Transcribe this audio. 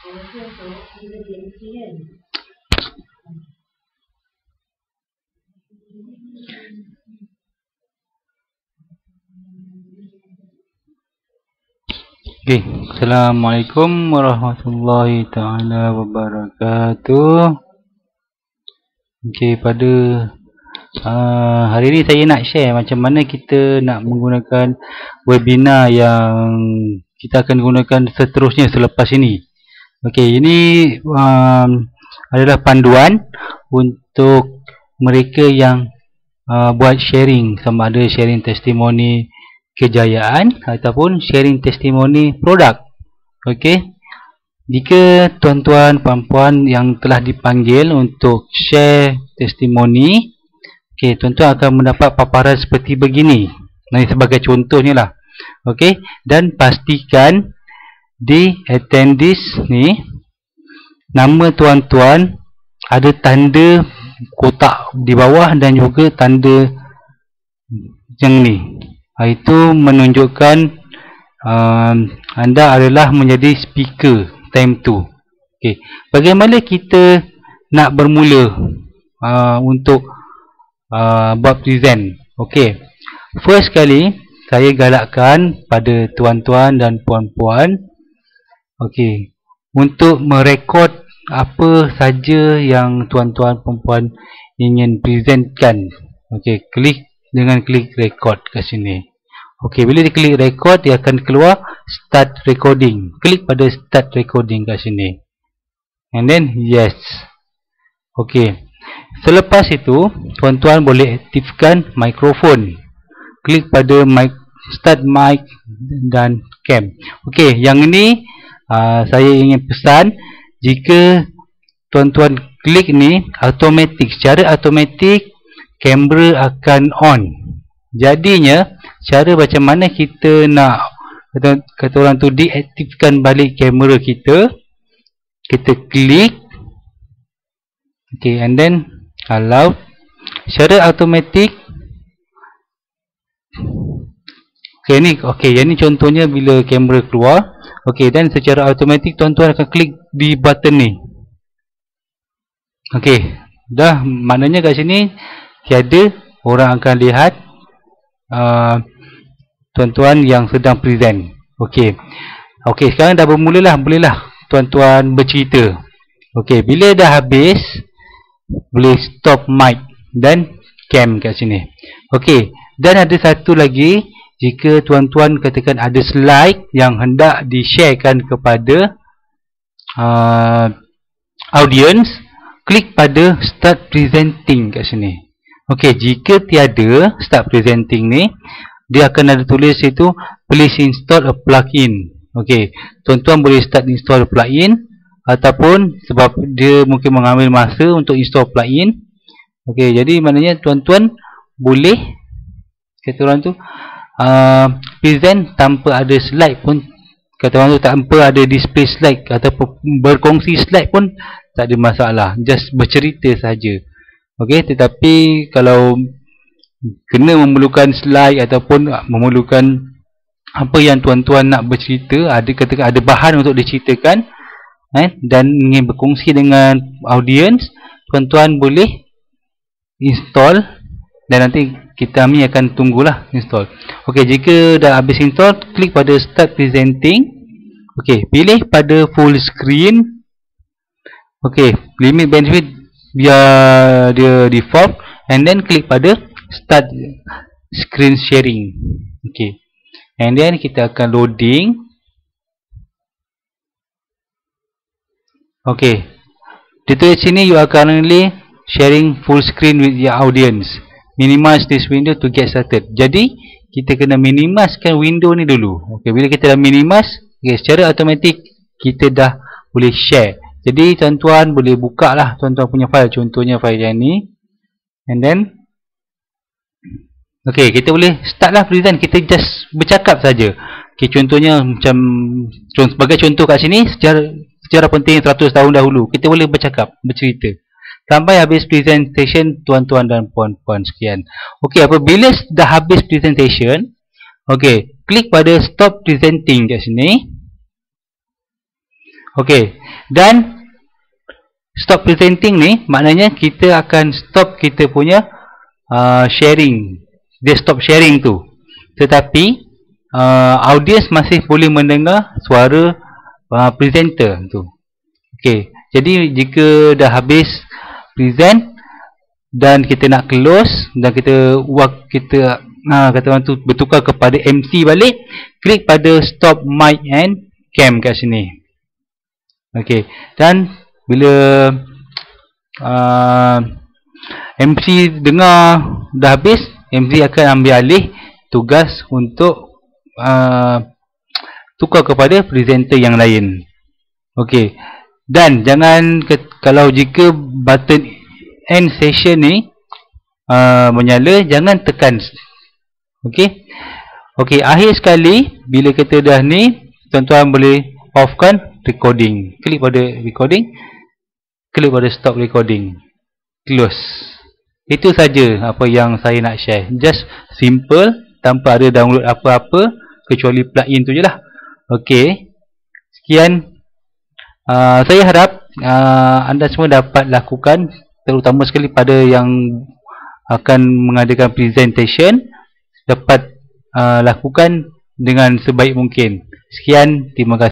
Okay. Assalamualaikum warahmatullahi ta'ala wabarakatuh. Okay, pada hari ini saya nak share macam mana kita nak menggunakan webinar yang kita akan gunakan seterusnya selepas ini. Okay, ini adalah panduan untuk mereka yang buat sharing, sama ada sharing testimoni kejayaan ataupun sharing testimoni produk. Okey. Jika tuan-tuan puan-puan yang telah dipanggil untuk share testimoni, okey, tuan-tuan akan mendapat paparan seperti begini. Ini sebagai contohnya lah. Okey, dan pastikan di attendees ni nama tuan-tuan ada tanda kotak di bawah dan juga tanda yang ni. Itu menunjukkan anda adalah menjadi speaker time tu. Okay. Bagaimana kita nak bermula untuk buat present? Okay. First kali saya galakkan pada tuan-tuan dan puan-puan, okay, untuk merekod apa saja yang tuan-tuan puan-puan ingin presentkan. Okay, klik dengan klik record kat sini. Okey, bila diklik record, dia akan keluar start recording. Klik pada start recording kat sini. And then yes. Okey. Selepas itu, tuan-tuan boleh aktifkan mikrofon. Klik pada mic, start mic dan cam. Okey, yang ini saya ingin pesan, jika tuan-tuan klik ni automatik, secara automatik kamera akan on. Jadinya cara macam mana kita nak kata orang tu deaktifkan balik kamera kita, kita klik, okay, and then allow, secara automatik. Okay, ni okay, yang ni contohnya bila kamera keluar. Okay, dan secara automatik tuan-tuan akan klik di button ni. Okay, dah, maknanya kat sini tiada orang akan lihat tuan-tuan yang sedang present. Okey. Okey, sekarang dah bermulalah, bolehlah tuan-tuan bercerita. Okey, bila dah habis boleh stop mic dan cam kat sini. Okey, dan ada satu lagi, jika tuan-tuan katakan ada slide yang hendak di-sharekan kepada audience, klik pada start presenting kat sini. Okey, jika tiada start presenting ni, dia akan ada tulis itu please install a plugin. Okey, tuan-tuan boleh start install plugin, ataupun sebab dia mungkin mengambil masa untuk install plugin. Okey, jadi maknanya tuan-tuan boleh kata orang tu present tanpa ada slide pun. Kata orang tu tanpa ada display slide ataupun berkongsi slide pun tak ada masalah, just bercerita saja. Okey, tetapi kalau kena memerlukan slide ataupun memerlukan apa yang tuan-tuan nak bercerita, ada katakan ada bahan untuk diceritakan, dan ingin berkongsi dengan audience, tuan-tuan boleh install dan nanti kami akan tunggulah install. Okey, jika dah habis install, klik pada start presenting. Okey, pilih pada full screen. Okey, limit bandwidth biar dia default, and then klik pada start screen sharing. Okay, and then kita akan loading. Okay, ditulis sini you are currently sharing full screen with your audience. Minimize this window to get started. Jadi kita kena minimizekan window ni dulu. Okay, bila kita dah minimize, okay, secara automatik kita dah boleh share. Jadi tuan-tuan boleh buka lah tuan-tuan punya file, contohnya file yang ni, and then okay, kita boleh start lah present. Kita just bercakap saja. Okay, contohnya macam sebagai contoh kat sini, sejarah penting 100 tahun dahulu, kita boleh bercakap, bercerita sampai habis presentation tuan-tuan dan puan-puan sekian. Okay, apabila dah habis presentation, okay, klik pada stop presenting kat sini. Okey, dan stop presenting ni maknanya kita akan stop kita punya sharing. Dia stop sharing tu. Tetapi audience masih boleh mendengar suara presenter tu. Okey, jadi jika dah habis present dan kita nak close dan kita kata orang tu bertukar kepada MC balik, klik pada stop mic and cam kat sini. Okey, dan bila MC dengar dah habis, MC akan ambil alih tugas untuk tukar kepada presenter yang lain. Okey, dan jangan kalau jika button end session ni menyala, jangan tekan. Okey. Okey, akhir sekali bila kita dah ni, tuan-tuan boleh offkan recording. Klik pada recording, klik pada stop recording, close. Itu saja apa yang saya nak share. Just simple, tanpa ada download apa-apa kecuali plugin tu je lah. Okey, sekian. Saya harap anda semua dapat lakukan, terutama sekali pada yang akan mengadakan presentation, dapat lakukan dengan sebaik mungkin. Sekian, terima kasih.